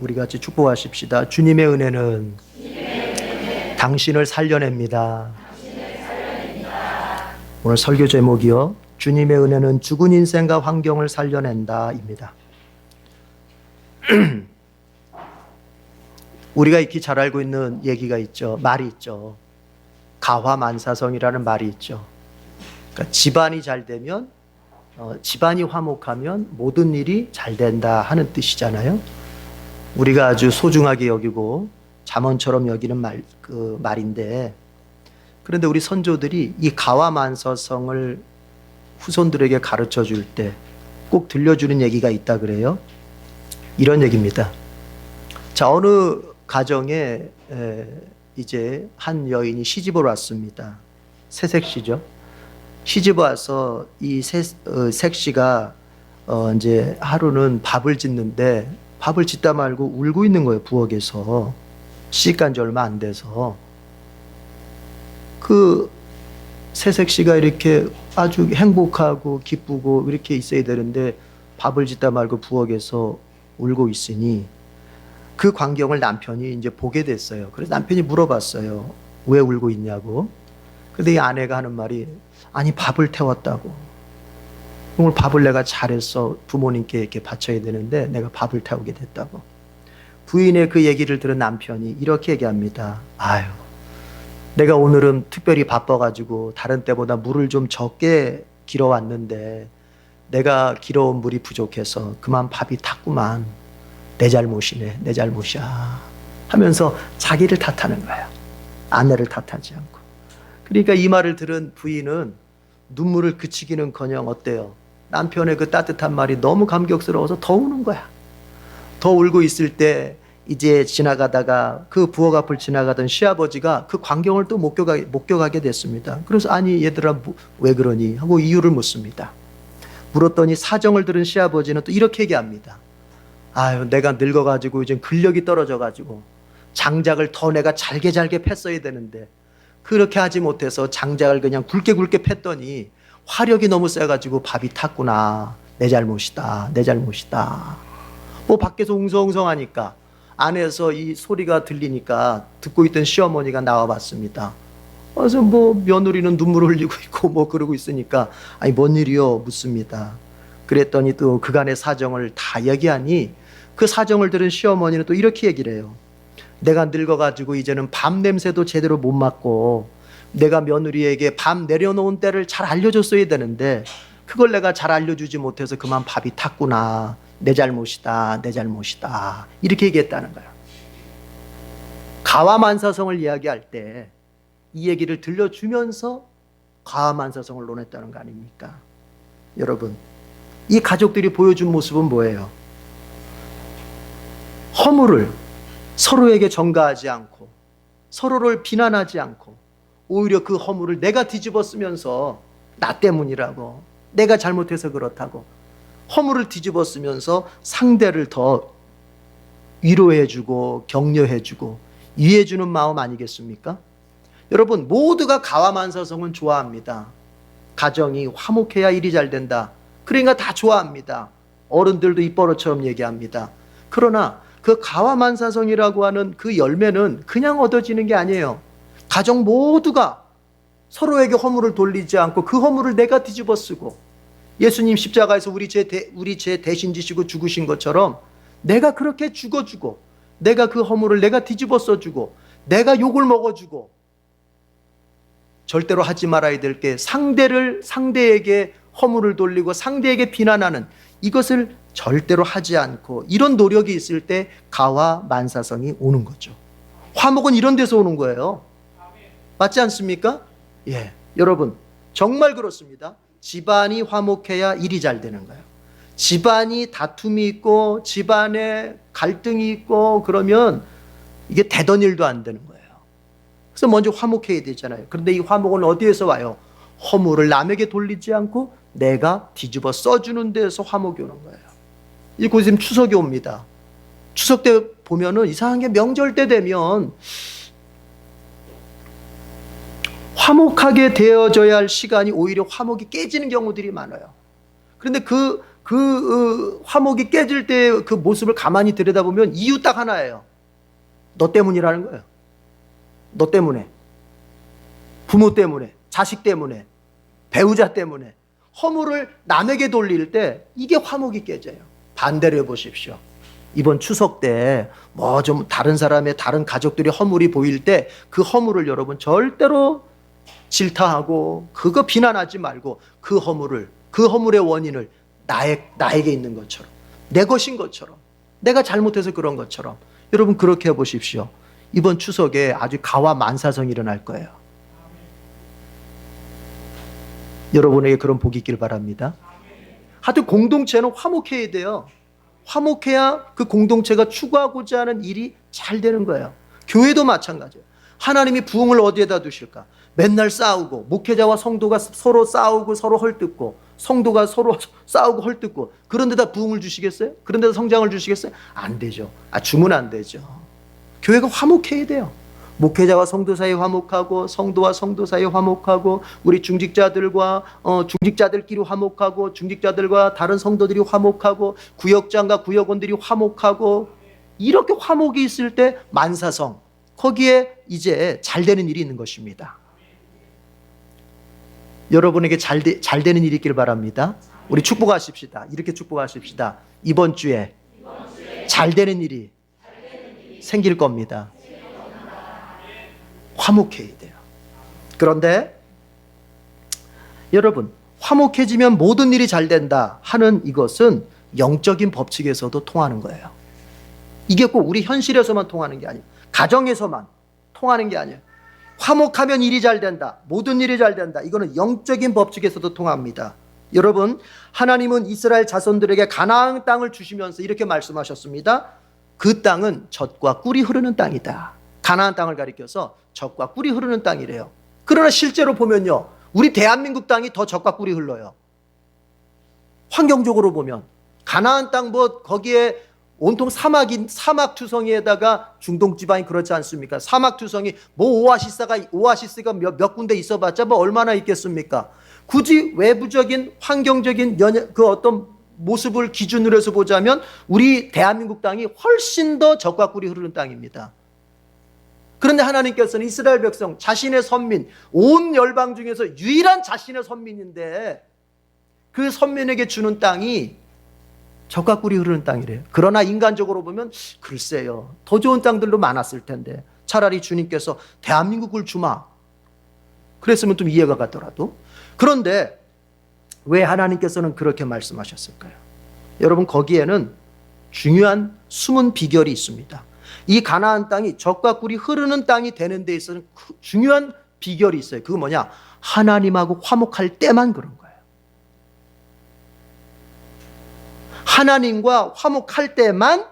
우리 같이 축복하십시다. 주님의 은혜는 당신을 살려냅니다. 오늘 설교 제목이요, 주님의 은혜는 죽은 인생과 환경을 살려낸다 입니다. 우리가 익히 잘 알고 있는 얘기가 있죠. 말이 있죠. 가화만사성이라는 말이 있죠. 그러니까 집안이 잘 되면, 집안이 화목하면 모든 일이 잘 된다 하는 뜻이잖아요. 우리가 아주 소중하게 여기고 잠언처럼 여기는 말인데, 그런데 우리 선조들이 이 가화만사성을 후손들에게 가르쳐 줄 때 꼭 들려주는 얘기가 있다 그래요. 이런 얘기입니다. 자, 어느 가정에 이제 한 여인이 시집을 왔습니다. 새색시죠. 시집 와서 이 색시가 이제 하루는 밥을 짓는데 밥을 짓다 말고 울고 있는 거예요. 부엌에서. 시집간 지 얼마 안 돼서. 그 새색시가 이렇게 아주 행복하고 기쁘고 이렇게 있어야 되는데 밥을 짓다 말고 부엌에서 울고 있으니 그 광경을 남편이 이제 보게 됐어요. 그래서 남편이 물어봤어요. 왜 울고 있냐고. 근데 이 아내가 하는 말이, 아니 밥을 태웠다고. 오늘 밥을 내가 잘했어. 부모님께 이렇게 바쳐야 되는데 내가 밥을 태우게 됐다고. 부인의 그 얘기를 들은 남편이 이렇게 얘기합니다. 아유, 내가 오늘은 특별히 바빠가지고 다른 때보다 물을 좀 적게 길어왔는데 내가 길어온 물이 부족해서 그만 밥이 탔구만. 내 잘못이네, 내 잘못이야 하면서 자기를 탓하는 거야. 아내를 탓하지 않고. 그러니까 이 말을 들은 부인은 눈물을 그치기는커녕 어때요? 남편의 그 따뜻한 말이 너무 감격스러워서 더 우는 거야. 더 울고 있을 때 이제 지나가다가 그 부엌 앞을 지나가던 시아버지가 그 광경을 또 목격하게 됐습니다. 그래서 아니 얘들아 왜 그러니 하고 이유를 묻습니다. 물었더니 사정을 들은 시아버지는 또 이렇게 얘기합니다. 아유, 내가 늙어가지고 이제 근력이 떨어져가지고 장작을 더 내가 잘게 팼어야 되는데 그렇게 하지 못해서 장작을 그냥 굵게 팼더니 화력이 너무 세가지고 밥이 탔구나. 내 잘못이다. 내 잘못이다. 뭐 밖에서 웅성웅성하니까 안에서 이 소리가 들리니까 듣고 있던 시어머니가 나와봤습니다. 그래서 뭐 며느리는 눈물을 흘리고 있고 뭐 그러고 있으니까 아니 뭔 일이요? 묻습니다. 그랬더니 또 그간의 사정을 다 얘기하니 그 사정을 들은 시어머니는 또 이렇게 얘기를 해요. 내가 늙어가지고 이제는 밤 냄새도 제대로 못 맡고 내가 며느리에게 밤 내려놓은 때를 잘 알려줬어야 되는데 그걸 내가 잘 알려주지 못해서 그만 밥이 탔구나. 내 잘못이다. 내 잘못이다. 이렇게 얘기했다는 거예요. 가화만사성을 이야기할 때 이 얘기를 들려주면서 가화만사성을 논했다는 거 아닙니까? 여러분, 이 가족들이 보여준 모습은 뭐예요? 허물을 서로에게 전가하지 않고 서로를 비난하지 않고 오히려 그 허물을 내가 뒤집어 쓰면서 나 때문이라고, 내가 잘못해서 그렇다고 허물을 뒤집어 쓰면서 상대를 더 위로해주고 격려해주고 이해해주는 마음 아니겠습니까? 여러분, 모두가 가화만사성은 좋아합니다. 가정이 화목해야 일이 잘 된다. 그러니까 다 좋아합니다. 어른들도 입버릇처럼 얘기합니다. 그러나 그 가화만사성이라고 하는 그 열매는 그냥 얻어지는 게 아니에요. 가정 모두가 서로에게 허물을 돌리지 않고 그 허물을 내가 뒤집어 쓰고, 예수님 십자가에서 우리 죄 대신 지시고 죽으신 것처럼 내가 그렇게 죽어주고 내가 그 허물을 내가 뒤집어 써주고 내가 욕을 먹어주고, 절대로 하지 말아야 될 게 상대에게 허물을 돌리고 상대에게 비난하는 이것을 절대로 하지 않고, 이런 노력이 있을 때 가화만사성이 오는 거죠. 화목은 이런 데서 오는 거예요. 맞지 않습니까? 예, 여러분 정말 그렇습니다. 집안이 화목해야 일이 잘 되는 거예요. 집안이 다툼이 있고 집안에 갈등이 있고 그러면 이게 되던 일도 안 되는 거예요. 그래서 먼저 화목해야 되잖아요. 그런데 이 화목은 어디에서 와요? 허물을 남에게 돌리지 않고 내가 뒤집어 써주는 데서 화목이 오는 거예요. 이 곧 있으면 추석이 옵니다. 추석 때 보면은 이상한 게 명절 때 되면 화목하게 되어져야 할 시간이 오히려 화목이 깨지는 경우들이 많아요. 그런데 그 화목이 깨질 때 그 모습을 가만히 들여다보면 이유 딱 하나예요. 너 때문이라는 거예요. 너 때문에, 부모 때문에, 자식 때문에, 배우자 때문에 허물을 남에게 돌릴 때 이게 화목이 깨져요. 반대로 해보십시오. 이번 추석 때 뭐 좀 다른 사람의 다른 가족들의 허물이 보일 때 그 허물을 여러분 절대로 질타하고 그거 비난하지 말고 그 허물의 원인을 나에게 있는 것처럼, 내 것인 것처럼, 내가 잘못해서 그런 것처럼 여러분 그렇게 해보십시오. 이번 추석에 아주 가와 만사성이 일어날 거예요. 여러분에게 그런 복이 있길 바랍니다. 하여튼 공동체는 화목해야 돼요. 화목해야 그 공동체가 추구하고자 하는 일이 잘 되는 거예요. 교회도 마찬가지예요. 하나님이 부흥을 어디에다 두실까? 맨날 싸우고, 목회자와 성도가 서로 싸우고 서로 헐뜯고, 성도가 서로 싸우고 헐뜯고, 그런 데다 부흥을 주시겠어요? 그런 데다 성장을 주시겠어요? 안 되죠. 주면 안 되죠. 교회가 화목해야 돼요. 목회자와 성도 사이 화목하고, 성도와 성도 사이 화목하고, 우리 중직자들과 중직자들끼리 화목하고, 중직자들과 다른 성도들이 화목하고, 구역장과 구역원들이 화목하고, 이렇게 화목이 있을 때 만사성, 거기에 이제 잘 되는 일이 있는 것입니다. 여러분에게 잘 되는 일이 있길 바랍니다. 우리 축복하십시다. 이렇게 축복하십시다. 이번 주에 잘 되는 일이 생길 겁니다. 화목해야 돼요. 그런데 여러분, 화목해지면 모든 일이 잘 된다 하는 이것은 영적인 법칙에서도 통하는 거예요. 이게 꼭 우리 현실에서만 통하는 게 아니에요. 가정에서만 통하는 게 아니에요. 화목하면 일이 잘 된다, 모든 일이 잘 된다, 이거는 영적인 법칙에서도 통합니다. 여러분, 하나님은 이스라엘 자손들에게 가나안 땅을 주시면서 이렇게 말씀하셨습니다. 그 땅은 젖과 꿀이 흐르는 땅이다. 가나안 땅을 가리켜서 젖과 꿀이 흐르는 땅이래요. 그러나 실제로 보면요, 우리 대한민국 땅이 더 젖과 꿀이 흘러요. 환경적으로 보면 가나안 땅 거기에 온통 사막 투성이에다가 중동 지방이 그렇지 않습니까? 사막 투성이 오아시스가 몇 군데 있어봤자 얼마나 있겠습니까? 굳이 외부적인 환경적인 그 어떤 모습을 기준으로 해서 보자면 우리 대한민국 땅이 훨씬 더 젖과 꿀이 흐르는 땅입니다. 그런데 하나님께서는 이스라엘 백성, 자신의 선민, 온 열방 중에서 유일한 자신의 선민인데 그 선민에게 주는 땅이 젖과 꿀이 흐르는 땅이래요. 그러나 인간적으로 보면 글쎄요, 더 좋은 땅들도 많았을 텐데 차라리 주님께서 대한민국을 주마, 그랬으면 좀 이해가 가더라도. 그런데 왜 하나님께서는 그렇게 말씀하셨을까요? 여러분, 거기에는 중요한 숨은 비결이 있습니다. 이 가나안 땅이 젖과 꿀이 흐르는 땅이 되는 데 있어서는 중요한 비결이 있어요. 그거 뭐냐? 하나님하고 화목할 때만 그런 거예요. 하나님과 화목할 때만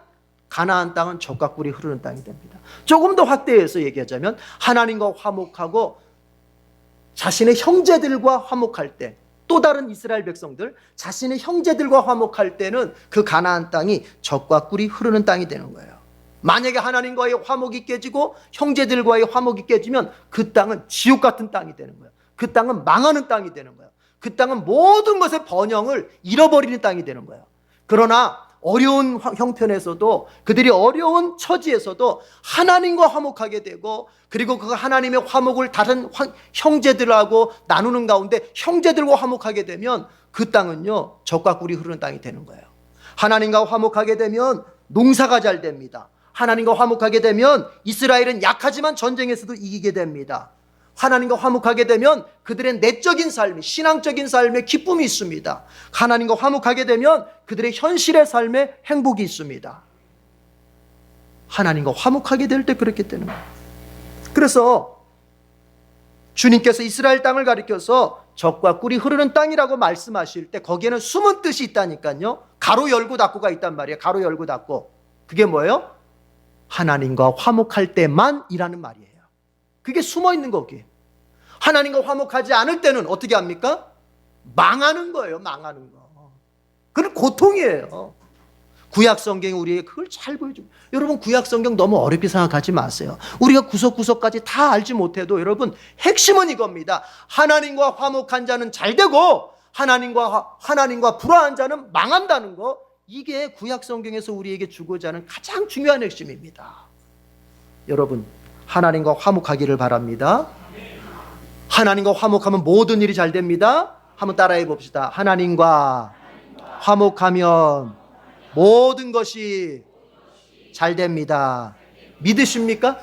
가나안 땅은 젖과 꿀이 흐르는 땅이 됩니다. 조금 더 확대해서 얘기하자면 하나님과 화목하고 자신의 형제들과 화목할 때, 또 다른 이스라엘 백성들 자신의 형제들과 화목할 때는 그 가나안 땅이 젖과 꿀이 흐르는 땅이 되는 거예요. 만약에 하나님과의 화목이 깨지고 형제들과의 화목이 깨지면 그 땅은 지옥 같은 땅이 되는 거예요. 그 땅은 망하는 땅이 되는 거예요. 그 땅은 모든 것의 번영을 잃어버리는 땅이 되는 거예요. 그러나 어려운 형편에서도, 그들이 어려운 처지에서도 하나님과 화목하게 되고, 그리고 그 하나님의 화목을 다른 형제들하고 나누는 가운데 형제들과 화목하게 되면 그 땅은요, 젖과 꿀이 흐르는 땅이 되는 거예요. 하나님과 화목하게 되면 농사가 잘 됩니다. 하나님과 화목하게 되면 이스라엘은 약하지만 전쟁에서도 이기게 됩니다. 하나님과 화목하게 되면 그들의 내적인 삶, 신앙적인 삶에 기쁨이 있습니다. 하나님과 화목하게 되면 그들의 현실의 삶에 행복이 있습니다. 하나님과 화목하게 될 때 그렇게 되는 거예요. 그래서 주님께서 이스라엘 땅을 가리켜서 젖과 꿀이 흐르는 땅이라고 말씀하실 때 거기에는 숨은 뜻이 있다니까요. 가로 열고 닫고가 있단 말이에요. 가로 열고 닫고. 그게 뭐예요? 하나님과 화목할 때만이라는 말이에요. 그게 숨어 있는 거기에. 하나님과 화목하지 않을 때는 어떻게 합니까? 망하는 거예요. 망하는 거. 그건 고통이에요. 구약 성경이 우리에게 그걸 잘 보여줍니다. 여러분, 구약 성경 너무 어렵게 생각하지 마세요. 우리가 구석구석까지 다 알지 못해도 여러분, 핵심은 이겁니다. 하나님과 화목한 자는 잘 되고 하나님과 불화한 자는 망한다는 거, 이게 구약 성경에서 우리에게 주고자 하는 가장 중요한 핵심입니다. 여러분, 하나님과 화목하기를 바랍니다. 하나님과 화목하면 모든 일이 잘 됩니다. 한번 따라해 봅시다. 하나님과 화목하면 모든 것이 잘 됩니다. 믿으십니까?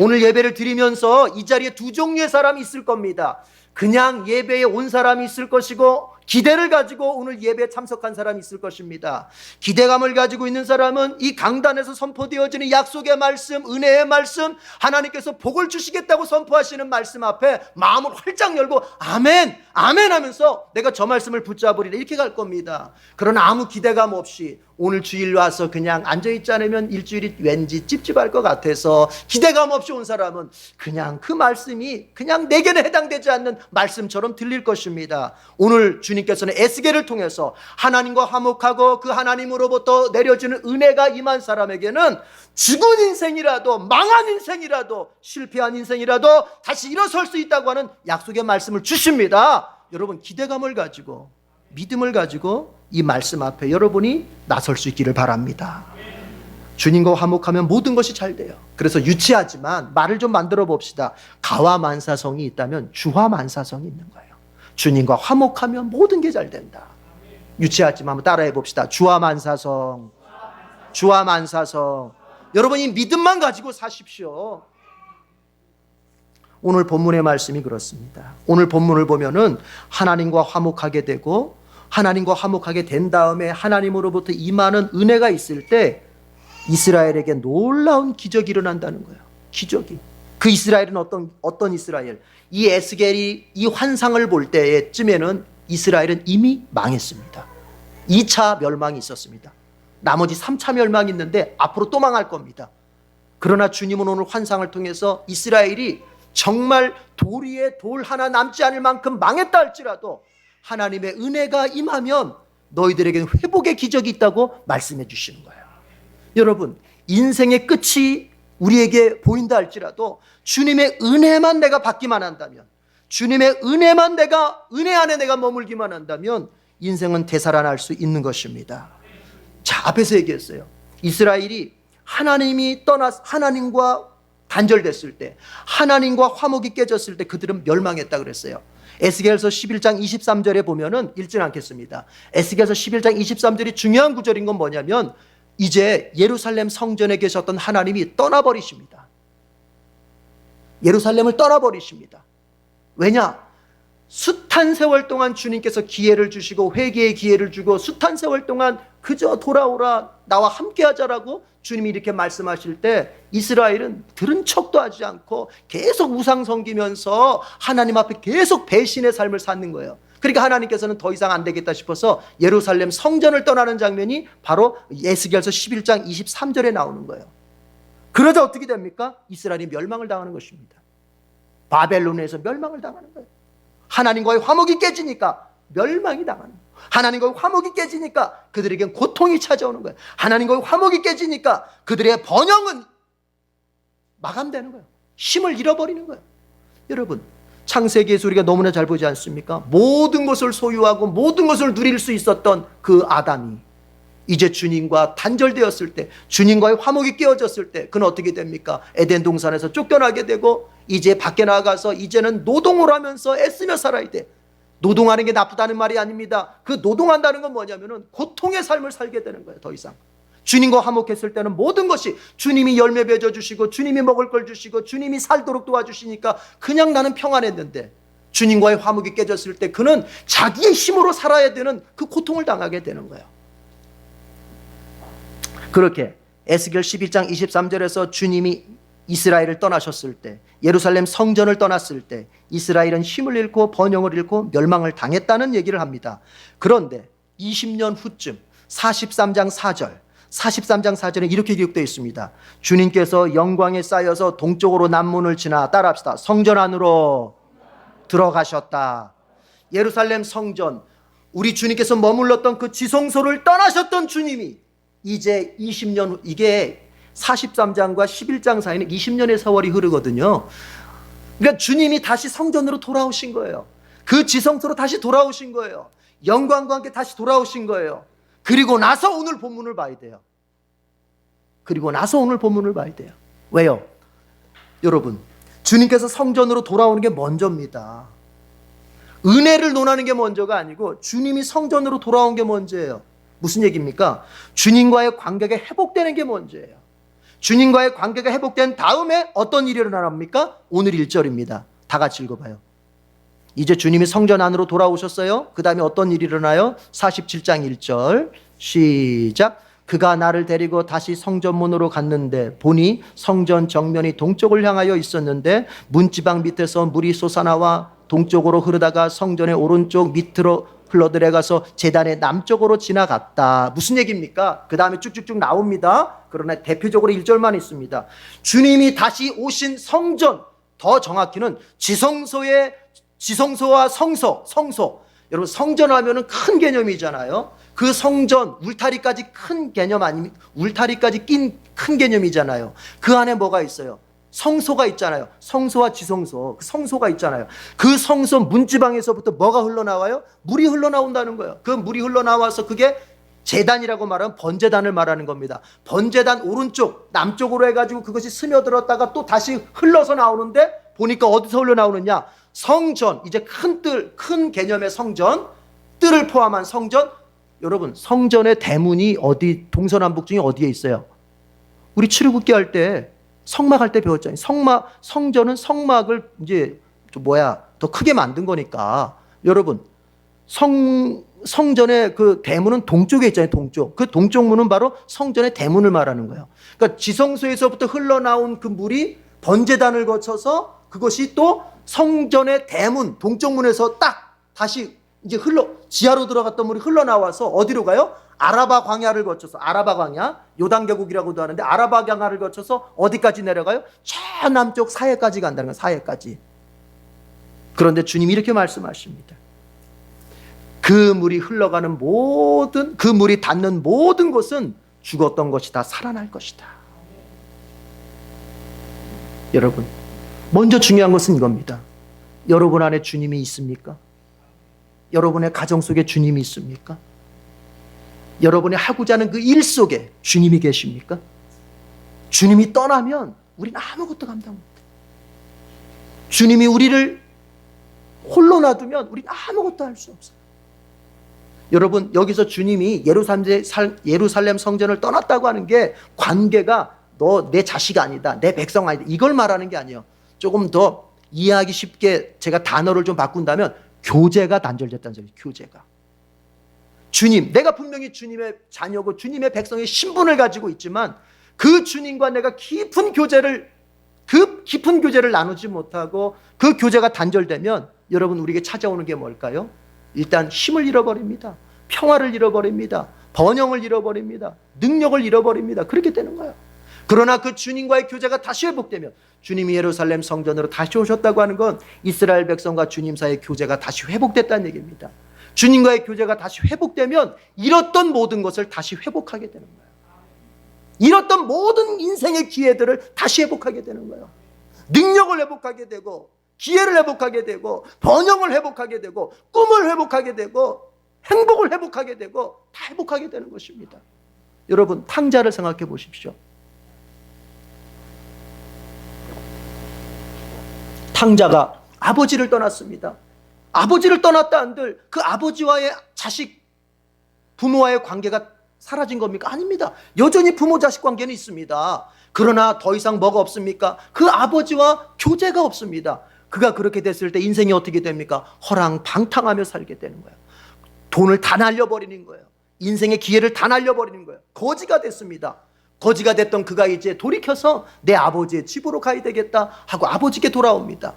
오늘 예배를 드리면서 이 자리에 두 종류의 사람이 있을 겁니다. 그냥 예배에 온 사람이 있을 것이고, 기대를 가지고 오늘 예배에 참석한 사람이 있을 것입니다. 기대감을 가지고 있는 사람은 이 강단에서 선포되어지는 약속의 말씀, 은혜의 말씀, 하나님께서 복을 주시겠다고 선포하시는 말씀 앞에 마음을 활짝 열고 아멘, 아멘 하면서 내가 저 말씀을 붙잡으리라, 이렇게 갈 겁니다. 그러나 아무 기대감 없이 오늘 주일 와서 그냥 앉아있지 않으면 일주일이 왠지 찝찝할 것 같아서 기대감 없이 온 사람은 그냥 그 말씀이 그냥 내게는 해당되지 않는 말씀처럼 들릴 것입니다. 오늘 주님께서는 에스겔을 통해서 하나님과 화목하고 그 하나님으로부터 내려지는 은혜가 임한 사람에게는 죽은 인생이라도, 망한 인생이라도, 실패한 인생이라도 다시 일어설 수 있다고 하는 약속의 말씀을 주십니다. 여러분, 기대감을 가지고, 믿음을 가지고 이 말씀 앞에 여러분이 나설 수 있기를 바랍니다. 주님과 화목하면 모든 것이 잘 돼요. 그래서 유치하지만 말을 좀 만들어 봅시다. 가와만사성이 있다면 주화만사성이 있는 거예요. 주님과 화목하면 모든 게 잘 된다. 유치하지만 한번 따라해 봅시다. 주화만사성, 주화만사성. 여러분, 이 믿음만 가지고 사십시오. 오늘 본문의 말씀이 그렇습니다. 오늘 본문을 보면은 하나님과 화목하게 되고, 하나님과 화목하게 된 다음에 하나님으로부터 임하는 은혜가 있을 때 이스라엘에게 놀라운 기적이 일어난다는 거예요. 기적이. 그 이스라엘은 어떤 이스라엘? 이 에스겔이 이 환상을 볼 때쯤에는 이스라엘은 이미 망했습니다. 2차 멸망이 있었습니다. 나머지 3차 멸망이 있는데 앞으로 또 망할 겁니다. 그러나 주님은 오늘 환상을 통해서 이스라엘이 정말 돌 위에 돌 하나 남지 않을 만큼 망했다 할지라도 하나님의 은혜가 임하면 너희들에게는 회복의 기적이 있다고 말씀해 주시는 거예요. 여러분, 인생의 끝이 우리에게 보인다 할지라도 주님의 은혜만 내가 받기만 한다면, 주님의 은혜만 은혜 안에 내가 머물기만 한다면 인생은 되살아날 수 있는 것입니다. 자, 앞에서 얘기했어요. 이스라엘이 하나님과 단절됐을 때, 하나님과 화목이 깨졌을 때 그들은 멸망했다 그랬어요. 에스겔서 11장 23절에 보면은 읽지는 않겠습니다. 에스겔서 11장 23절이 중요한 구절인 건 뭐냐면 이제 예루살렘 성전에 계셨던 하나님이 떠나버리십니다. 예루살렘을 떠나버리십니다. 왜냐? 숱한 세월 동안 주님께서 기회를 주시고 회개의 기회를 주고 숱한 세월 동안 그저 돌아오라, 나와 함께 하자라고 주님이 이렇게 말씀하실 때 이스라엘은 들은 척도 하지 않고 계속 우상 섬기면서 하나님 앞에 계속 배신의 삶을 사는 거예요. 그러니까 하나님께서는 더 이상 안 되겠다 싶어서 예루살렘 성전을 떠나는 장면이 바로 에스겔서 11장 23절에 나오는 거예요. 그러자 어떻게 됩니까? 이스라엘이 멸망을 당하는 것입니다. 바벨론에서 멸망을 당하는 거예요. 하나님과의 화목이 깨지니까 멸망이 당하는 거예요. 하나님과의 화목이 깨지니까 그들에겐 고통이 찾아오는 거예요. 하나님과의 화목이 깨지니까 그들의 번영은 마감되는 거예요. 힘을 잃어버리는 거예요. 여러분, 창세기에서 우리가 너무나 잘 보지 않습니까? 모든 것을 소유하고 모든 것을 누릴 수 있었던 그 아담이 이제 주님과 단절되었을 때, 주님과의 화목이 깨어졌을 때 그는 어떻게 됩니까? 에덴 동산에서 쫓겨나게 되고 이제 밖에 나가서 이제는 노동을 하면서 애쓰며 살아야 돼. 노동하는 게 나쁘다는 말이 아닙니다. 그 노동한다는 건 뭐냐면은 고통의 삶을 살게 되는 거예요. 더 이상 주님과 화목했을 때는 모든 것이 주님이 열매 맺어 주시고 주님이 먹을 걸 주시고 주님이 살도록 도와주시니까 그냥 나는 평안했는데, 주님과의 화목이 깨졌을 때 그는 자기의 힘으로 살아야 되는 그 고통을 당하게 되는 거예요. 그렇게 에스겔 11장 23절에서 주님이 이스라엘을 떠나셨을 때, 예루살렘 성전을 떠났을 때 이스라엘은 힘을 잃고 번영을 잃고 멸망을 당했다는 얘기를 합니다. 그런데 20년 후쯤 43장 4절에 이렇게 기록되어 있습니다. 주님께서 영광에 쌓여서 동쪽으로 남문을 지나, 따라합시다, 성전 안으로 들어가셨다. 예루살렘 성전, 우리 주님께서 머물렀던 그 지성소를 떠나셨던 주님이 이제 20년 후, 이게 43장과 11장 사이는 20년의 세월이 흐르거든요. 그러니까 주님이 다시 성전으로 돌아오신 거예요. 그 지성소로 다시 돌아오신 거예요. 영광과 함께 다시 돌아오신 거예요. 그리고 나서 오늘 본문을 봐야 돼요. 그리고 나서 오늘 본문을 봐야 돼요. 왜요? 여러분, 주님께서 성전으로 돌아오는 게 먼저입니다. 은혜를 논하는 게 먼저가 아니고 주님이 성전으로 돌아온 게 먼저예요. 무슨 얘기입니까? 주님과의 관계가 회복되는 게 먼저예요. 주님과의 관계가 회복된 다음에 어떤 일이 일어납니까? 오늘 1절입니다. 다 같이 읽어봐요. 이제 주님이 성전 안으로 돌아오셨어요. 그 다음에 어떤 일이 일어나요? 47장 1절 시작. 그가 나를 데리고 다시 성전문으로 갔는데 보니 성전 정면이 동쪽을 향하여 있었는데 문지방 밑에서 물이 솟아나와 동쪽으로 흐르다가 성전의 오른쪽 밑으로 흘러들어가서 제단의 남쪽으로 지나갔다. 무슨 얘기입니까? 그 다음에 쭉쭉쭉 나옵니다. 그러나 대표적으로 1절만 있습니다. 주님이 다시 오신 성전, 더 정확히는 지성소와 성소. 여러분, 성전 하면은 큰 개념이잖아요. 그 성전, 울타리까지 큰 개념 아닙니까? 울타리까지 낀 큰 개념이잖아요. 그 안에 뭐가 있어요? 성소가 있잖아요. 성소와 지성소, 그 성소가 있잖아요. 그 성소 문지방에서부터 뭐가 흘러나와요? 물이 흘러나온다는 거예요. 그 물이 흘러나와서 그게 제단이라고 말하면 번제단을 말하는 겁니다. 번제단 오른쪽, 남쪽으로 해가지고 그것이 스며들었다가 또 다시 흘러서 나오는데 보니까 어디서 흘러나오느냐? 성전, 이제 큰 개념의 성전, 뜰을 포함한 성전. 여러분, 성전의 대문이 어디, 동서남북 중에 어디에 있어요? 우리 출애굽기 할 때, 성막 할 때 배웠잖아요. 성전은 성막을 이제 더 크게 만든 거니까. 여러분, 성전의 그 대문은 동쪽에 있잖아요. 동쪽. 그 동쪽 문은 바로 성전의 대문을 말하는 거예요. 그러니까 지성소에서부터 흘러나온 그 물이 번제단을 거쳐서 그것이 또 성전의 대문, 동쪽 문에서 딱 다시 이제 지하로 들어갔던 물이 흘러나와서 어디로 가요? 아라바 광야를 거쳐서, 아라바 광야, 요단계곡이라고도 하는데 아라바 광야를 거쳐서 어디까지 내려가요? 저 남쪽 사해까지 간다는 거예요. 사해까지. 그런데 주님이 이렇게 말씀하십니다. 그 물이 흘러가는 그 물이 닿는 모든 곳은 죽었던 것이 다 살아날 것이다. 여러분, 먼저 중요한 것은 이겁니다. 여러분 안에 주님이 있습니까? 여러분의 가정 속에 주님이 있습니까? 여러분이 하고자 하는 그 일 속에 주님이 계십니까? 주님이 떠나면 우리는 아무것도 감당 못해요. 주님이 우리를 홀로 놔두면 우리는 아무것도 할 수 없어요. 여러분, 여기서 주님이 예루살렘 성전을 떠났다고 하는 게 관계가 너 내 자식 아니다, 내 백성 아니다, 이걸 말하는 게 아니에요. 조금 더 이해하기 쉽게 제가 단어를 좀 바꾼다면 교제가 단절됐다는 소리예요. 교제가. 주님, 내가 분명히 주님의 자녀고 주님의 백성의 신분을 가지고 있지만 그 주님과 내가 깊은 교제를 나누지 못하고 그 교제가 단절되면 여러분, 우리에게 찾아오는 게 뭘까요? 일단 힘을 잃어버립니다. 평화를 잃어버립니다. 번영을 잃어버립니다. 능력을 잃어버립니다. 그렇게 되는 거예요. 그러나 그 주님과의 교제가 다시 회복되면, 주님이 예루살렘 성전으로 다시 오셨다고 하는 건 이스라엘 백성과 주님 사이의 교제가 다시 회복됐다는 얘기입니다. 주님과의 교제가 다시 회복되면 잃었던 모든 것을 다시 회복하게 되는 거예요. 잃었던 모든 인생의 기회들을 다시 회복하게 되는 거예요. 능력을 회복하게 되고, 기회를 회복하게 되고, 번영을 회복하게 되고, 꿈을 회복하게 되고, 행복을 회복하게 되고, 다 회복하게 되는 것입니다. 여러분, 탕자를 생각해 보십시오. 탕자가 아버지를 떠났습니다. 아버지를 떠났다 한들 그 아버지와의 자식, 부모와의 관계가 사라진 겁니까? 아닙니다. 여전히 부모 자식 관계는 있습니다. 그러나 더 이상 뭐가 없습니까? 그 아버지와 교제가 없습니다. 그가 그렇게 됐을 때 인생이 어떻게 됩니까? 허랑방탕하며 살게 되는 거예요. 돈을 다 날려버리는 거예요. 인생의 기회를 다 날려버리는 거예요. 거지가 됐습니다. 거지가 됐던 그가 이제 돌이켜서 내 아버지의 집으로 가야 되겠다 하고 아버지께 돌아옵니다.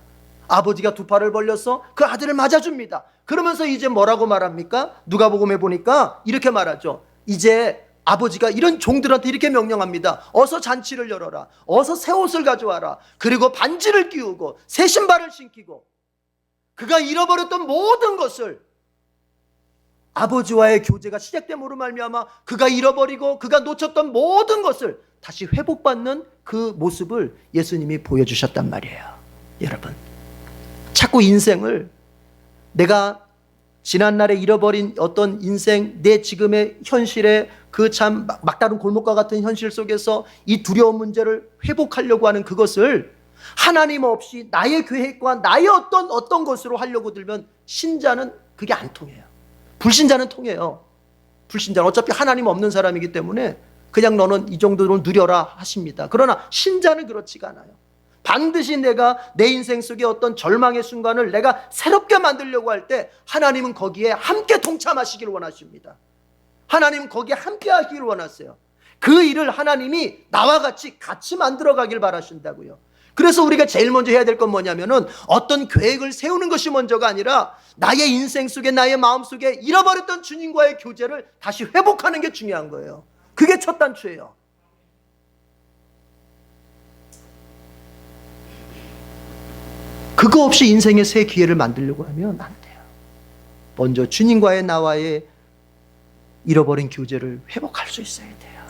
아버지가 두 팔을 벌려서 그 아들을 맞아줍니다. 그러면서 이제 뭐라고 말합니까? 누가복음에 보니까 이렇게 말하죠. 이제 아버지가 이런 종들한테 이렇게 명령합니다. 어서 잔치를 열어라. 어서 새 옷을 가져와라. 그리고 반지를 끼우고 새 신발을 신기고, 그가 잃어버렸던 모든 것을, 아버지와의 교제가 시작됨으로 말미암아 그가 잃어버리고 그가 놓쳤던 모든 것을 다시 회복받는 그 모습을 예수님이 보여주셨단 말이에요. 여러분, 자꾸 인생을 내가 지난날에 잃어버린 어떤 인생, 내 지금의 현실에 그 참 막다른 골목과 같은 현실 속에서 이 두려운 문제를 회복하려고 하는 그것을 하나님 없이 나의 계획과 나의 어떤 것으로 하려고 들면 신자는 그게 안 통해요. 불신자는 통해요. 불신자는 어차피 하나님 없는 사람이기 때문에 그냥 너는 이 정도로 누려라 하십니다. 그러나 신자는 그렇지가 않아요. 반드시 내가 내 인생 속에 어떤 절망의 순간을 내가 새롭게 만들려고 할 때 하나님은 거기에 함께 동참하시길 원하십니다. 하나님은 거기에 함께 하시길 원하세요. 그 일을 하나님이 나와 같이 만들어가길 바라신다고요. 그래서 우리가 제일 먼저 해야 될 건 뭐냐면은 어떤 계획을 세우는 것이 먼저가 아니라 나의 인생 속에, 나의 마음 속에 잃어버렸던 주님과의 교제를 다시 회복하는 게 중요한 거예요. 그게 첫 단추예요. 그거 없이 인생의 새 기회를 만들려고 하면 안 돼요. 먼저 주님과의 나와의 잃어버린 교제를 회복할 수 있어야 돼요.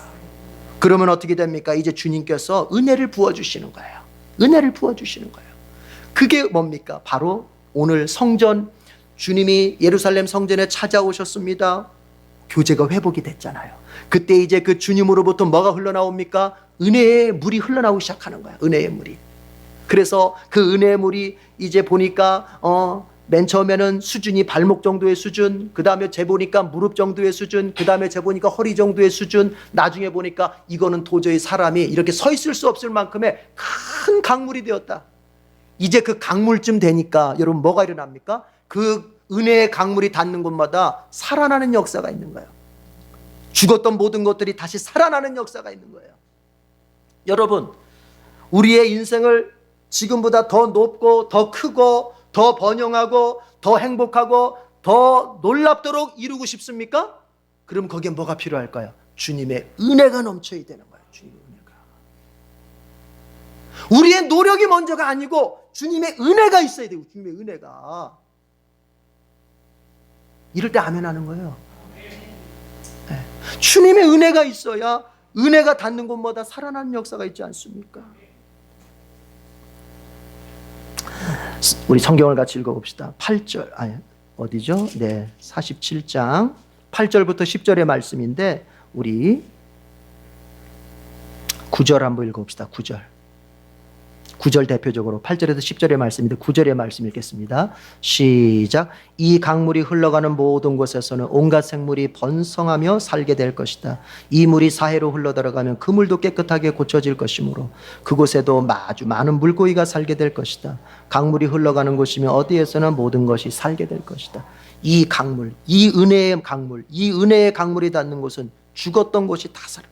그러면 어떻게 됩니까? 이제 주님께서 은혜를 부어주시는 거예요. 은혜를 부어주시는 거예요. 그게 뭡니까? 바로 오늘 성전, 주님이 예루살렘 성전에 찾아오셨습니다. 교제가 회복이 됐잖아요. 그때 이제 그 주님으로부터 뭐가 흘러나옵니까? 은혜의 물이 흘러나오기 시작하는 거예요. 은혜의 물이. 그래서 그 은혜의 물이 이제 보니까 맨 처음에는 수준이 발목 정도의 수준, 그 다음에 재보니까 무릎 정도의 수준, 그 다음에 재보니까 허리 정도의 수준, 나중에 보니까 이거는 도저히 사람이 이렇게 서 있을 수 없을 만큼의 큰 강물이 되었다. 이제 그 강물쯤 되니까 여러분 뭐가 일어납니까? 그 은혜의 강물이 닿는 곳마다 살아나는 역사가 있는 거예요. 죽었던 모든 것들이 다시 살아나는 역사가 있는 거예요. 여러분, 우리의 인생을 지금보다 더 높고 더 크고 더 번영하고 더 행복하고 더 놀랍도록 이루고 싶습니까? 그럼 거기에 뭐가 필요할까요? 주님의 은혜가 넘쳐야 되는 거예요. 주님의 은혜가. 우리의 노력이 먼저가 아니고 주님의 은혜가 있어야 돼요. 주님의 은혜가. 이럴 때 아멘 하는 거예요. 네. 주님의 은혜가 있어야 은혜가 닿는 곳마다 살아나는 역사가 있지 않습니까? 우리 성경을 같이 읽어봅시다. 8절, 어디죠? 네, 47장 8절부터 10절의 말씀인데 우리 9절 한번 읽어봅시다. 9절 대표적으로 8절에서 10절의 말씀인데 9절의 말씀 읽겠습니다. 시작. 이 강물이 흘러가는 모든 곳에서는 온갖 생물이 번성하며 살게 될 것이다. 이 물이 사해로 흘러들어가면 그 물도 깨끗하게 고쳐질 것이므로 그곳에도 아주 많은 물고기가 살게 될 것이다. 강물이 흘러가는 곳이면 어디에서는 모든 것이 살게 될 것이다. 이 강물, 이 은혜의 강물, 이 은혜의 강물이 닿는 곳은 죽었던 곳이 다 살아.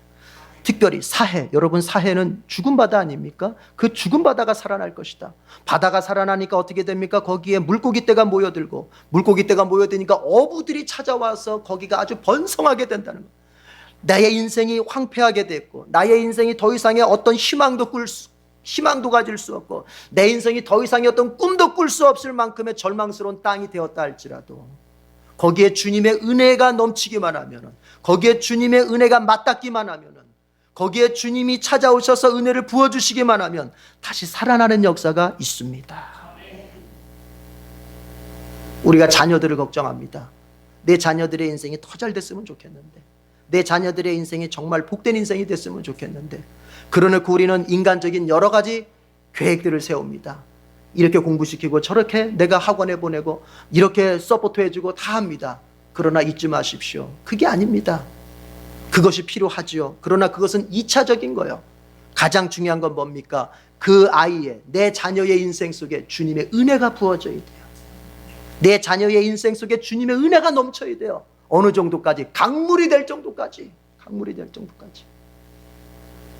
특별히 사해, 여러분 사해는 죽은 바다 아닙니까? 그 죽은 바다가 살아날 것이다. 바다가 살아나니까 어떻게 됩니까? 거기에 물고기떼가 모여들고 물고기떼가 모여드니까 어부들이 찾아와서 거기가 아주 번성하게 된다는 거예요. 나의 인생이 황폐하게 됐고 나의 인생이 더 이상의 어떤 희망도 가질 수 없고 내 인생이 더 이상의 어떤 꿈도 꿀 수 없을 만큼의 절망스러운 땅이 되었다 할지라도 거기에 주님의 은혜가 넘치기만 하면 거기에 주님의 은혜가 맞닿기만 하면 거기에 주님이 찾아오셔서 은혜를 부어주시기만 하면 다시 살아나는 역사가 있습니다. 우리가 자녀들을 걱정합니다. 내 자녀들의 인생이 더 잘 됐으면 좋겠는데 내 자녀들의 인생이 정말 복된 인생이 됐으면 좋겠는데 그러놓고 우리는 인간적인 여러 가지 계획들을 세웁니다. 이렇게 공부시키고 저렇게 내가 학원에 보내고 이렇게 서포트해주고 다 합니다. 그러나 잊지 마십시오. 그게 아닙니다. 그것이 필요하지요. 그러나 그것은 2차적인 거예요. 가장 중요한 건 뭡니까? 그 아이의, 내 자녀의 인생 속에 주님의 은혜가 부어져야 돼요. 내 자녀의 인생 속에 주님의 은혜가 넘쳐야 돼요. 어느 정도까지? 강물이 될 정도까지. 강물이 될 정도까지.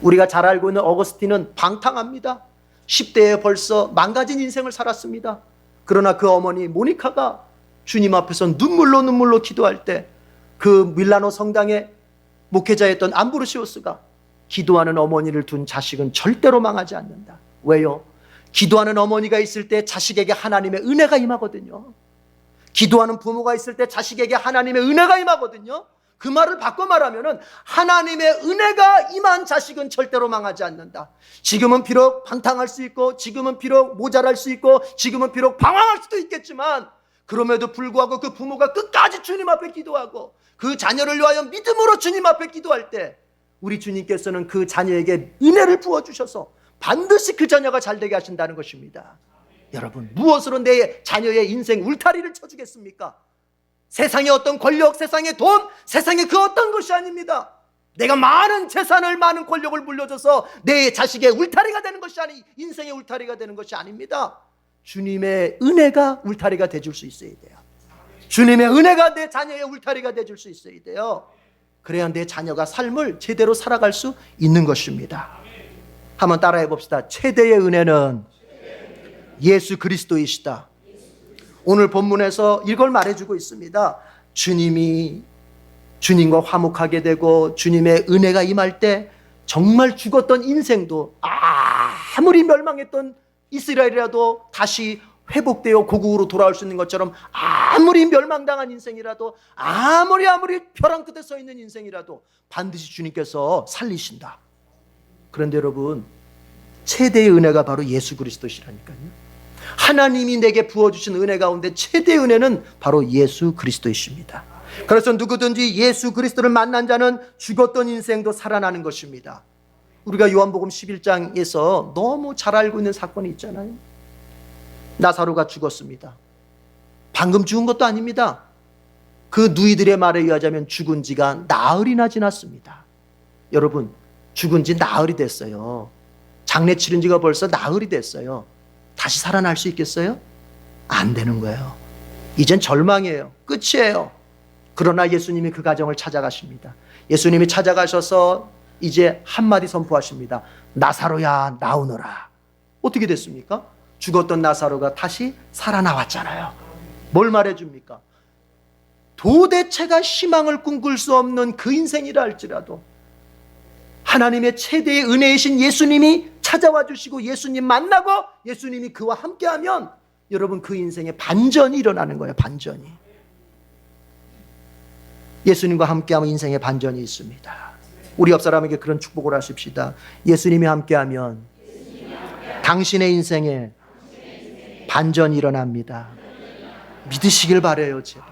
우리가 잘 알고 있는 어거스틴은 방탕합니다. 10대에 벌써 망가진 인생을 살았습니다. 그러나 그 어머니 모니카가 주님 앞에서 눈물로 기도할 때 그 밀라노 성당에 목회자였던 암브로시오스가 기도하는 어머니를 둔 자식은 절대로 망하지 않는다. 왜요? 기도하는 어머니가 있을 때 자식에게 하나님의 은혜가 임하거든요. 기도하는 부모가 있을 때 자식에게 하나님의 은혜가 임하거든요. 그 말을 바꿔 말하면은 하나님의 은혜가 임한 자식은 절대로 망하지 않는다. 지금은 비록 방탕할 수 있고 지금은 비록 모자랄 수 있고 지금은 비록 방황할 수도 있겠지만 그럼에도 불구하고 그 부모가 끝까지 주님 앞에 기도하고 그 자녀를 위하여 믿음으로 주님 앞에 기도할 때 우리 주님께서는 그 자녀에게 은혜를 부어주셔서 반드시 그 자녀가 잘되게 하신다는 것입니다. 여러분, 무엇으로 내 자녀의 인생 울타리를 쳐주겠습니까? 세상의 어떤 권력, 세상의 돈, 세상의 그 어떤 것이 아닙니다. 내가 많은 재산을, 많은 권력을 물려줘서 내 자식의 울타리가 되는 것이 인생의 울타리가 되는 것이 아닙니다. 주님의 은혜가 울타리가 돼줄 수 있어야 돼요. 주님의 은혜가 내 자녀의 울타리가 돼줄 수 있어야 돼요. 그래야 내 자녀가 삶을 제대로 살아갈 수 있는 것입니다. 한번 따라해 봅시다. 최대의 은혜는 예수 그리스도이시다. 오늘 본문에서 이걸 말해주고 있습니다. 주님과 화목하게 되고 주님의 은혜가 임할 때 정말 죽었던 인생도, 아무리 멸망했던 이스라엘이라도 다시 회복되어 고국으로 돌아올 수 있는 것처럼, 아무리 멸망당한 인생이라도, 아무리 벼랑 끝에 서 있는 인생이라도 반드시 주님께서 살리신다. 그런데 여러분, 최대의 은혜가 바로 예수 그리스도시라니까요. 하나님이 내게 부어주신 은혜 가운데 최대의 은혜는 바로 예수 그리스도이십니다. 그래서 누구든지 예수 그리스도를 만난 자는 죽었던 인생도 살아나는 것입니다. 우리가 요한복음 11장에서 너무 잘 알고 있는 사건이 있잖아요. 나사로가 죽었습니다. 방금 죽은 것도 아닙니다. 그 누이들의 말에 의하자면 죽은 지가 나흘이나 지났습니다. 여러분, 죽은 지 나흘이 됐어요. 장례 치른 지가 벌써 나흘이 됐어요. 다시 살아날 수 있겠어요? 안 되는 거예요. 이젠 절망이에요. 끝이에요. 그러나 예수님이 그 가정을 찾아가십니다. 예수님이 찾아가셔서 이제 한마디 선포하십니다. 나사로야, 나오너라. 어떻게 됐습니까? 죽었던 나사로가 다시 살아나왔잖아요. 뭘 말해줍니까? 도대체가 희망을 꿈꿀 수 없는 그 인생이라 할지라도 하나님의 최대의 은혜이신 예수님이 찾아와 주시고 예수님 만나고 예수님이 그와 함께하면 여러분, 그 인생에 반전이 일어나는 거예요. 반전이. 예수님과 함께하면 인생에 반전이 있습니다. 우리 옆 사람에게 그런 축복을 하십시다. 예수님이 함께하면 당신의 인생에 반전이 일어납니다. 믿으시길 바라요, 제발.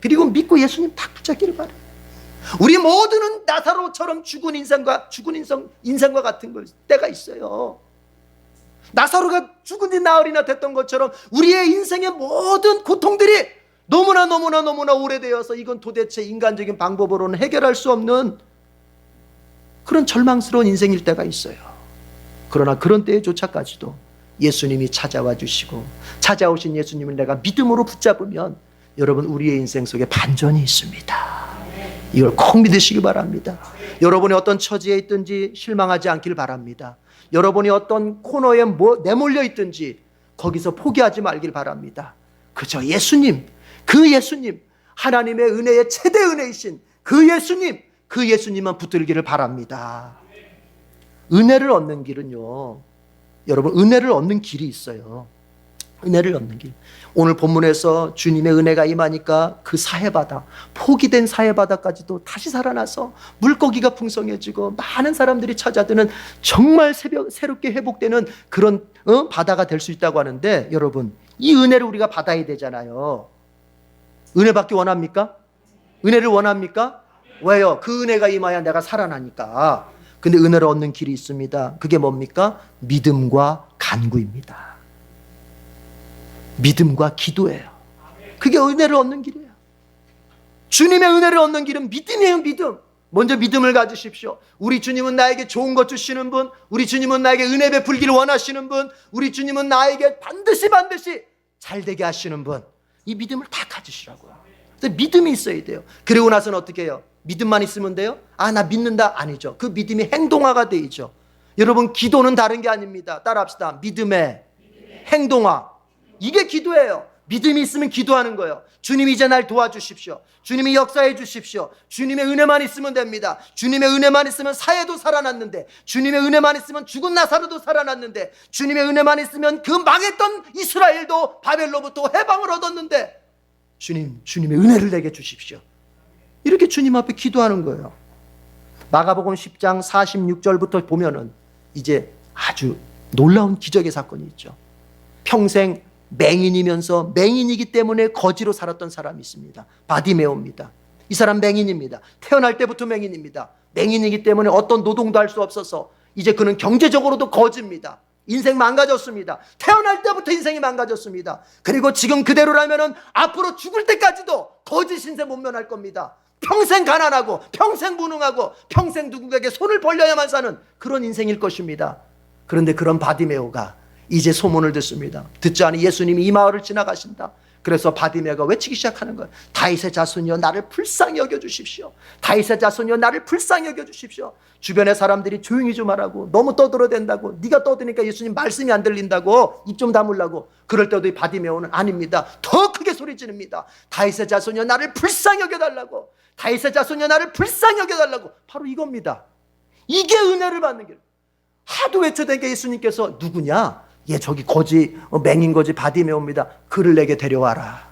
그리고 믿고 예수님 딱 붙잡기를 바라요. 우리 모두는 나사로처럼 죽은 인생과 같은 때가 있어요. 나사로가 죽은 지 나흘이나 됐던 것처럼 우리의 인생의 모든 고통들이 너무나 오래되어서 이건 도대체 인간적인 방법으로는 해결할 수 없는 그런 절망스러운 인생일 때가 있어요. 그러나 그런 때에조차까지도 예수님이 찾아와 주시고 찾아오신 예수님을 내가 믿음으로 붙잡으면 여러분, 우리의 인생 속에 반전이 있습니다. 이걸 꼭 믿으시기 바랍니다. 여러분이 어떤 처지에 있든지 실망하지 않길 바랍니다. 여러분이 어떤 코너에 내몰려 있든지 거기서 포기하지 말길 바랍니다. 그저 예수님, 그 예수님, 하나님의 은혜의 최대 은혜이신 그 예수님만 붙들기를 바랍니다. 은혜를 얻는 길은요, 여러분, 은혜를 얻는 길이 있어요. 은혜를 얻는 길. 오늘 본문에서 주님의 은혜가 임하니까 그 사해바다, 포기된 사해바다까지도 다시 살아나서 물고기가 풍성해지고 많은 사람들이 찾아드는 정말 새롭게 회복되는 그런 바다가 될 수 있다고 하는데, 여러분, 이 은혜를 우리가 받아야 되잖아요. 은혜 받기 원합니까? 은혜를 원합니까? 왜요? 그 은혜가 임하여 내가 살아나니까. 근데 은혜를 얻는 길이 있습니다. 그게 뭡니까? 믿음과 간구입니다. 믿음과 기도예요. 그게 은혜를 얻는 길이에요. 주님의 은혜를 얻는 길은 믿음이에요. 믿음. 먼저 믿음을 가지십시오. 우리 주님은 나에게 좋은 것 주시는 분, 우리 주님은 나에게 은혜 베풀기를 원하시는 분, 우리 주님은 나에게 반드시 잘되게 하시는 분. 이 믿음을 다 가지시라고요. 믿음이 있어야 돼요. 그리고 나서는 어떻게 해요? 믿음만 있으면 돼요? 나 믿는다? 아니죠. 그 믿음이 행동화가 되죠. 여러분, 기도는 다른 게 아닙니다. 따라합시다. 믿음의 행동화. 이게 기도예요. 믿음이 있으면 기도하는 거예요. 주님이 이제 날 도와주십시오. 주님이 역사해 주십시오. 주님의 은혜만 있으면 됩니다. 주님의 은혜만 있으면 사해도 살아났는데, 주님의 은혜만 있으면 죽은 나사로도 살아났는데, 주님의 은혜만 있으면 그 망했던 이스라엘도 바벨로부터 해방을 얻었는데, 주님의 은혜를 내게 주십시오. 이렇게 주님 앞에 기도하는 거예요. 마가복음 10장 46절부터 보면은 이제 아주 놀라운 기적의 사건이 있죠. 평생 맹인이면서 맹인이기 때문에 거지로 살았던 사람이 있습니다. 바디메오입니다. 이 사람 맹인입니다. 태어날 때부터 맹인입니다. 맹인이기 때문에 어떤 노동도 할 수 없어서 이제 그는 경제적으로도 거지입니다. 인생 망가졌습니다. 태어날 때부터 인생이 망가졌습니다. 그리고 지금 그대로라면 앞으로 죽을 때까지도 거짓 신세 못 면할 겁니다. 평생 가난하고 평생 무능하고 평생 누군가에게 손을 벌려야만 사는 그런 인생일 것입니다. 그런데 그런 바디메오가 이제 소문을 듣습니다. 듣지 않은 예수님이 이 마을을 지나가신다. 그래서 바디메오가 외치기 시작하는 거예요. 다윗의 자손이여 나를 불쌍히 여겨주십시오. 다윗의 자손이여 나를 불쌍히 여겨주십시오. 주변의 사람들이 조용히 좀 하라고, 너무 떠들어댄다고, 네가 떠드니까 예수님 말씀이 안 들린다고 입 좀 다물라고. 그럴 때도 이 바디메오는 아닙니다. 더 크게 소리 지릅니다. 다윗의 자손이여 나를 불쌍히 여겨달라고. 다윗의 자손이여 나를 불쌍히 여겨달라고. 바로 이겁니다. 이게 은혜를 받는 길. 하도 외쳐대니까 예수님께서 누구냐? 예, 저기 거지, 맹인 거지 바디메오입니다. 그를 내게 데려와라.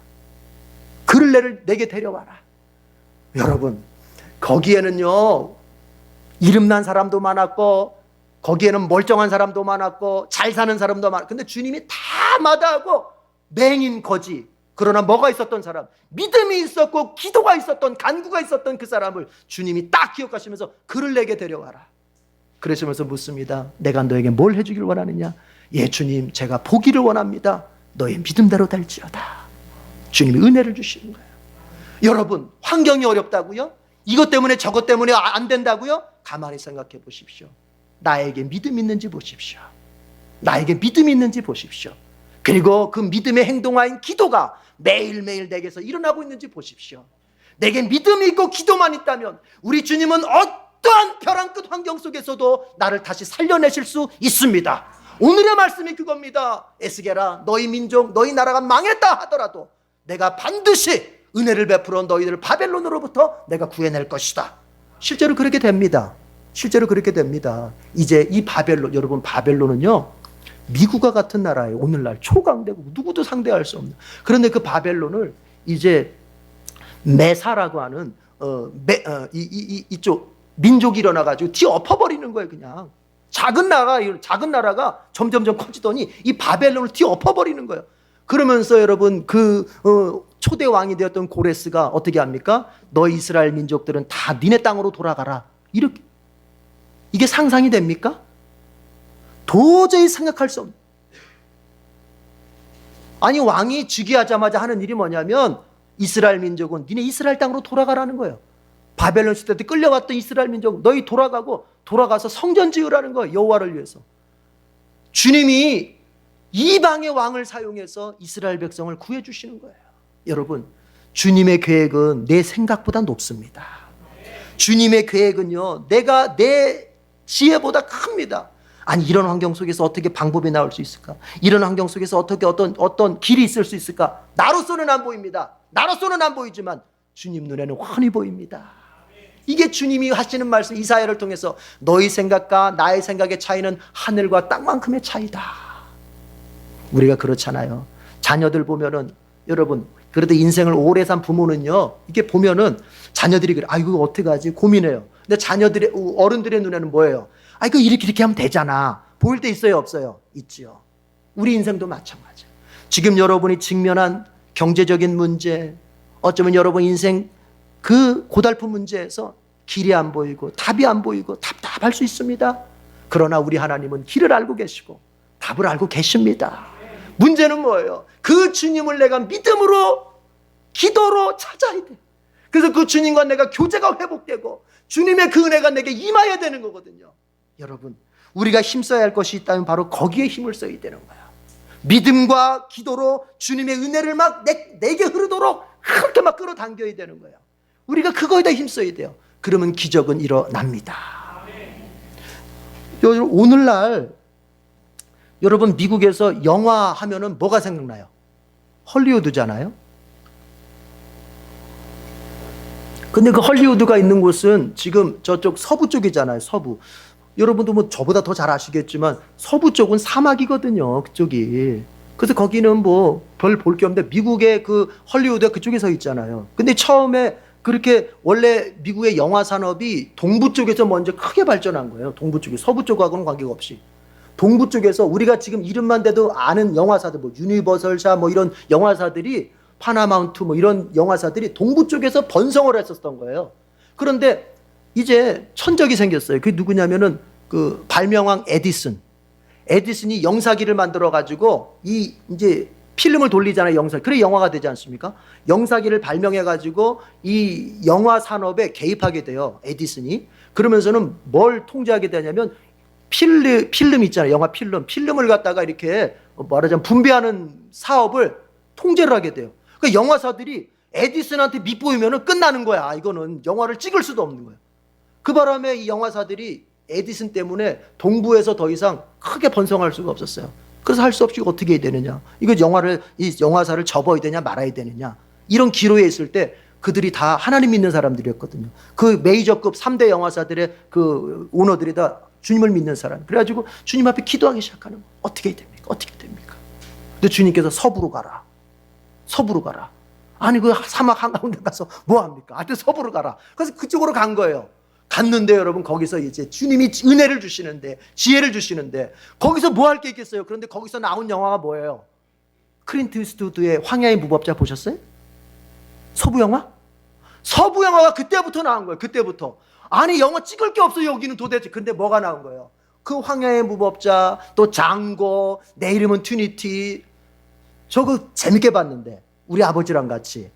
그를 내게 데려와라. 여러분, 거기에는요, 이름난 사람도 많았고, 거기에는 멀쩡한 사람도 많았고, 잘 사는 사람도 많았고, 근데 주님이 다 마다하고, 맹인 거지. 그러나 뭐가 있었던 사람, 믿음이 있었고, 기도가 있었던, 간구가 있었던 그 사람을 주님이 딱 기억하시면서 그를 내게 데려와라. 그러시면서 묻습니다. 내가 너에게 뭘 해주길 원하느냐? 예, 주님, 제가 보기를 원합니다. 너의 믿음대로 될지어다. 주님이 은혜를 주시는 거예요. 여러분, 환경이 어렵다고요? 이것 때문에 저것 때문에 안 된다고요? 가만히 생각해 보십시오. 나에게 믿음 있는지 보십시오. 나에게 믿음이 있는지 보십시오. 그리고 그 믿음의 행동화인 기도가 매일매일 내게서 일어나고 있는지 보십시오. 내게 믿음이 있고 기도만 있다면 우리 주님은 어떠한 벼랑 끝 환경 속에서도 나를 다시 살려내실 수 있습니다. 오늘의 말씀이 그겁니다. 에스겔아, 너희 민족, 너희 나라가 망했다 하더라도 내가 반드시 은혜를 베풀어 너희들을 바벨론으로부터 내가 구해낼 것이다. 실제로 그렇게 됩니다. 실제로 그렇게 됩니다. 이제 이 바벨론, 여러분, 바벨론은요, 미국과 같은 나라예요. 오늘날 초강대국, 누구도 상대할 수 없는. 그런데 그 바벨론을 이제 메사라고 하는 이쪽 민족이 일어나가지고 뒤엎어버리는 거예요. 그냥 작은 나라가 점점점 커지더니 이 바벨론을 뒤엎어버리는 거예요. 그러면서 여러분, 초대 왕이 되었던 고레스가 어떻게 합니까? 너 이스라엘 민족들은 다 니네 땅으로 돌아가라. 이렇게. 이게 상상이 됩니까? 도저히 생각할 수 없는. 아니, 왕이 즉위하자마자 하는 일이 뭐냐면 이스라엘 민족은 니네 이스라엘 땅으로 돌아가라는 거예요. 바벨론 시대 때 끌려갔던 이스라엘 민족, 너희 돌아가서 성전 지으라는 거예요. 여호와를 위해서. 주님이 이방의 왕을 사용해서 이스라엘 백성을 구해주시는 거예요. 여러분, 주님의 계획은 내 생각보다 높습니다. 주님의 계획은요, 내 지혜보다 큽니다. 아니, 이런 환경 속에서 어떻게 방법이 나올 수 있을까? 이런 환경 속에서 어떻게 어떤 길이 있을 수 있을까? 나로서는 안 보입니다. 나로서는 안 보이지만 주님 눈에는 훤히 보입니다. 이게 주님이 하시는 말씀, 이사야를 통해서 너희 생각과 나의 생각의 차이는 하늘과 땅만큼의 차이다. 우리가 그렇잖아요. 자녀들 보면은, 여러분, 그래도 인생을 오래 산 부모는요, 이게 보면은 자녀들이 그래, 이거 어떡하지 고민해요. 근데 어른들의 눈에는 뭐예요? 이거 이렇게 하면 되잖아. 보일 때 있어요, 없어요? 있지요. 우리 인생도 마찬가지예요. 지금 여러분이 직면한 경제적인 문제, 어쩌면 여러분 인생 그 고달픈 문제에서 길이 안 보이고 답이 안 보이고 답답할 수 있습니다. 그러나 우리 하나님은 길을 알고 계시고 답을 알고 계십니다. 문제는 뭐예요? 그 주님을 내가 믿음으로, 기도로 찾아야 돼. 그래서 그 주님과 내가 교제가 회복되고 주님의 그 은혜가 내게 임해야 되는 거거든요. 여러분, 우리가 힘써야 할 것이 있다면 바로 거기에 힘을 써야 되는 거야. 믿음과 기도로 주님의 은혜를 막 내게 흐르도록 그렇게 막 끌어당겨야 되는 거예요. 우리가 그거에다 힘써야 돼요. 그러면 기적은 일어납니다. 오늘날 여러분, 미국에서 영화 하면은 뭐가 생각나요? 헐리우드잖아요. 근데 그 헐리우드가 있는 곳은 지금 저쪽 서부 쪽이잖아요. 서부. 여러분도 뭐 저보다 더 잘 아시겠지만 서부 쪽은 사막이거든요. 그쪽이. 그래서 거기는 뭐 별 볼 게 없는데 미국의 그 헐리우드가 그쪽에 서 있잖아요. 근데 처음에 그렇게 원래 미국의 영화 산업이 동부 쪽에서 먼저 크게 발전한 거예요. 동부 쪽이 서부 쪽하고는 관계가 없이. 동부 쪽에서 우리가 지금 이름만 대도 아는 영화사들, 뭐 유니버설사 뭐 이런 영화사들이, 파나마운트 뭐 이런 영화사들이 동부 쪽에서 번성을 했었던 거예요. 그런데 이제 천적이 생겼어요. 그게 누구냐면은 그 발명왕 에디슨이 영사기를 만들어 가지고 이 이제 필름을 돌리잖아요. 영사. 그래 영화가 되지 않습니까? 영사기를 발명해 가지고 이 영화 산업에 개입하게 돼요. 에디슨이. 그러면서는 뭘 통제하게 되냐면 필름 있잖아요. 영화 필름을 갖다가 이렇게 말하자면 분배하는 사업을 통제를 하게 돼요. 그러니까 영화사들이 에디슨한테 밑보이면 끝나는 거야. 이거는 영화를 찍을 수도 없는 거야. 그 바람에 이 영화사들이 에디슨 때문에 동부에서 더 이상 크게 번성할 수가 없었어요. 그래서 할 수 없이 어떻게 해야 되느냐. 이 영화사를 접어야 되냐 말아야 되느냐. 이런 기로에 있을 때 그들이 다 하나님 믿는 사람들이었거든요. 그 메이저급 3대 영화사들의 그 오너들이 다 주님을 믿는 사람. 그래가지고 주님 앞에 기도하기 시작하는 거예요. 어떻게 해야 됩니까? 어떻게 됩니까? 근데 주님께서 서부로 가라. 아니 그 사막 한가운데 가서 뭐 합니까? 하여튼 서부로 가라. 그래서 그쪽으로 간 거예요. 갔는데 여러분 거기서 이제 주님이 은혜를 주시는데, 지혜를 주시는데 거기서 뭐 할 게 있겠어요? 그런데 거기서 나온 영화가 뭐예요? 클린트 이스트우드의 황야의 무법자 보셨어요? 서부 영화가 그때부터 나온 거예요. 그때부터. 아니 영화 찍을 게 없어요 여기는 도대체. 근데 뭐가 나온 거예요? 그 황야의 무법자, 또 장고, 내 이름은 트리니티. 저거 재밌게 봤는데 우리 아버지랑 같이.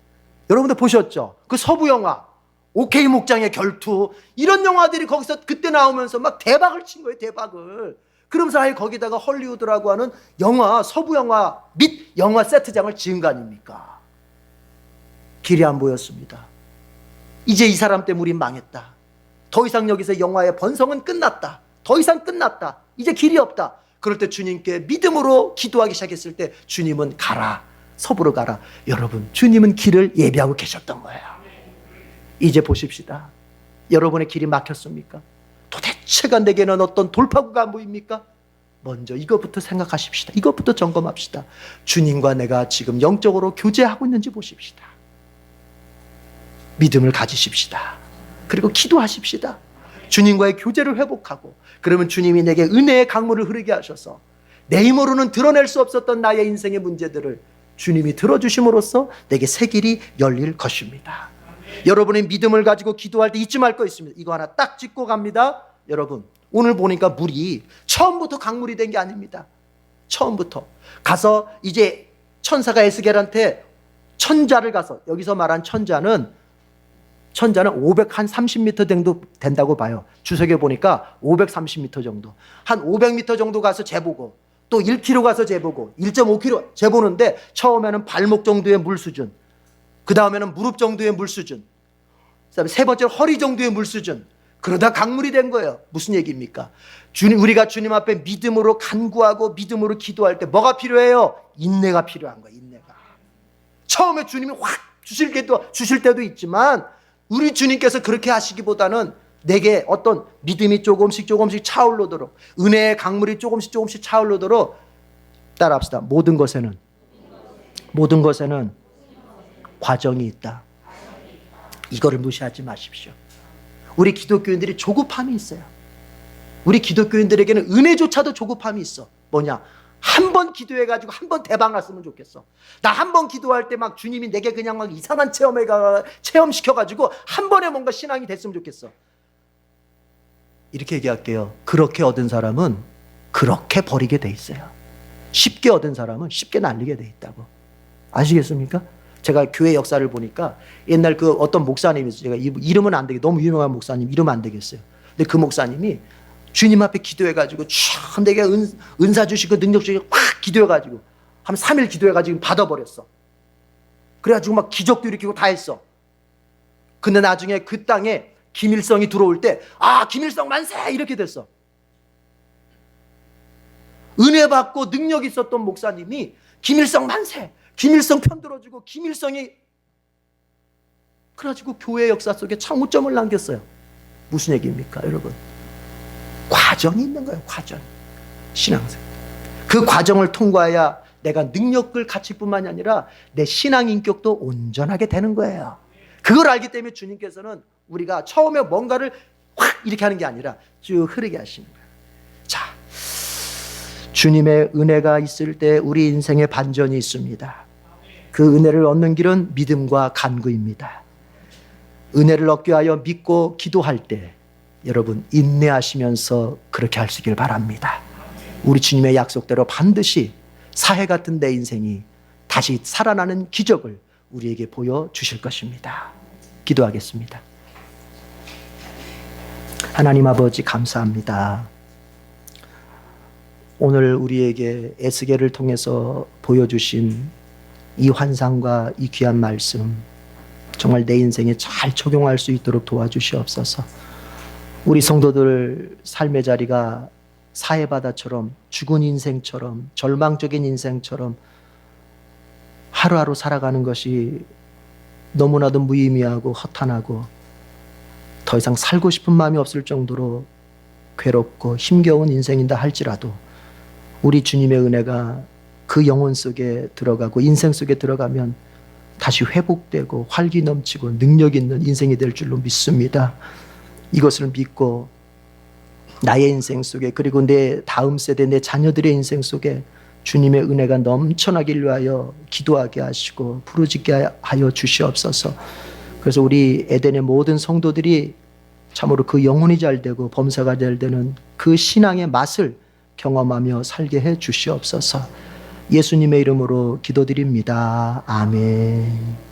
여러분들 보셨죠? 그 서부 영화, 오케이 목장의 결투, 이런 영화들이 거기서 그때 나오면서 막 대박을 친 거예요. 대박을. 그러면서 아예 거기다가 헐리우드라고 하는 영화, 서부 영화 및 영화 세트장을 지은 거 아닙니까? 길이 안 보였습니다. 이제 이 사람 때문에 우린 망했다. 더 이상 여기서 영화의 번성은 끝났다. 더 이상 끝났다. 이제 길이 없다. 그럴 때 주님께 믿음으로 기도하기 시작했을 때 주님은 가라. 서부로 가라. 여러분, 주님은 길을 예비하고 계셨던 거예요. 이제 보십시다. 여러분의 길이 막혔습니까? 도대체가 내게는 어떤 돌파구가 안 보입니까? 먼저 이것부터 생각하십시다. 이것부터 점검합시다. 주님과 내가 지금 영적으로 교제하고 있는지 보십시다. 믿음을 가지십시다. 그리고 기도하십시다. 주님과의 교제를 회복하고, 그러면 주님이 내게 은혜의 강물을 흐르게 하셔서 내 힘으로는 드러낼 수 없었던 나의 인생의 문제들을 주님이 들어주심으로써 내게 새 길이 열릴 것입니다. 여러분의 믿음을 가지고 기도할 때 잊지 말 거 있습니다. 이거 하나 딱 짚고 갑니다. 여러분, 오늘 보니까 물이 처음부터 강물이 된 게 아닙니다. 처음부터 가서 이제 천사가 에스겔한테 천자를 가서, 여기서 말한 천자는 530m 정도 된다고 봐요. 주석에 보니까 530m 정도. 한 500m 정도 가서 재보고, 또 1km 가서 재보고, 1.5km 재보는데 처음에는 발목 정도의 물 수준, 그 다음에는 무릎 정도의 물 수준, 그 다음에 세 번째로 허리 정도의 물 수준. 그러다 강물이 된 거예요. 무슨 얘기입니까? 우리가 주님 앞에 믿음으로 간구하고 믿음으로 기도할 때 뭐가 필요해요? 인내가 필요한 거예요. 인내가. 처음에 주님이 확 주실 때도 있지만, 우리 주님께서 그렇게 하시기보다는 내게 어떤 믿음이 조금씩 차오르도록, 은혜의 강물이 조금씩 차오르도록, 따라합시다. 모든 것에는 과정이 있다. 이거를 무시하지 마십시오. 우리 기독교인들이 조급함이 있어요. 우리 기독교인들에게는 은혜조차도 조급함이 있어. 뭐냐? 한 번 기도해가지고 한 번 대박 났으면 좋겠어. 나 한 번 기도할 때 막 주님이 내게 그냥 막 이상한 체험시켜가지고 한 번에 뭔가 신앙이 됐으면 좋겠어. 이렇게 얘기할게요. 그렇게 얻은 사람은 그렇게 버리게 돼 있어요. 쉽게 얻은 사람은 쉽게 날리게 돼 있다고. 아시겠습니까? 제가 교회 역사를 보니까 옛날 그 어떤 목사님이 있어요. 제가 이름은 안 되게, 너무 유명한 목사님 이름 안 되겠어요. 근데 그 목사님이 주님 앞에 기도해가지고 촥 내게 은사 주시고 능력 주시고 확 기도해가지고 한 3일 기도해가지고 받아버렸어. 그래가지고 막 기적도 일으키고 다 했어. 근데 나중에 그 땅에 김일성이 들어올 때, 아, 김일성 만세! 이렇게 됐어. 은혜 받고 능력 있었던 목사님이 김일성 만세! 김일성 편 들어주고 김일성이, 그래가지고 교회 역사 속에 창우점을 남겼어요. 무슨 얘기입니까, 여러분? 과정이 있는 거예요. 과정. 신앙생. 그 과정을 통과해야 내가 능력을 갖출 뿐만이 아니라 내 신앙 인격도 온전하게 되는 거예요. 그걸 알기 때문에 주님께서는 우리가 처음에 뭔가를 확 이렇게 하는 게 아니라 쭉 흐르게 하시는 거예요. 자, 주님의 은혜가 있을 때 우리 인생에 반전이 있습니다. 그 은혜를 얻는 길은 믿음과 간구입니다. 은혜를 얻기 위하여 믿고 기도할 때 여러분 인내하시면서 그렇게 하시길 바랍니다. 우리 주님의 약속대로 반드시 사해 같은 내 인생이 다시 살아나는 기적을 우리에게 보여주실 것입니다. 기도하겠습니다. 하나님 아버지 감사합니다. 오늘 우리에게 에스겔을 통해서 보여주신 이 환상과 이 귀한 말씀 정말 내 인생에 잘 적용할 수 있도록 도와주시옵소서. 우리 성도들 삶의 자리가 사해바다처럼 죽은 인생처럼 절망적인 인생처럼 하루하루 살아가는 것이 너무나도 무의미하고 허탄하고 더 이상 살고 싶은 마음이 없을 정도로 괴롭고 힘겨운 인생인다 할지라도 우리 주님의 은혜가 그 영혼 속에 들어가고 인생 속에 들어가면 다시 회복되고 활기 넘치고 능력 있는 인생이 될 줄로 믿습니다. 이것을 믿고 나의 인생 속에 그리고 내 다음 세대 내 자녀들의 인생 속에 주님의 은혜가 넘쳐나길 위하여 기도하게 하시고 부르짖게 하여 주시옵소서. 그래서 우리 에덴의 모든 성도들이 참으로 그 영혼이 잘 되고 범사가 잘 되는 그 신앙의 맛을 경험하며 살게 해 주시옵소서. 예수님의 이름으로 기도드립니다. 아멘.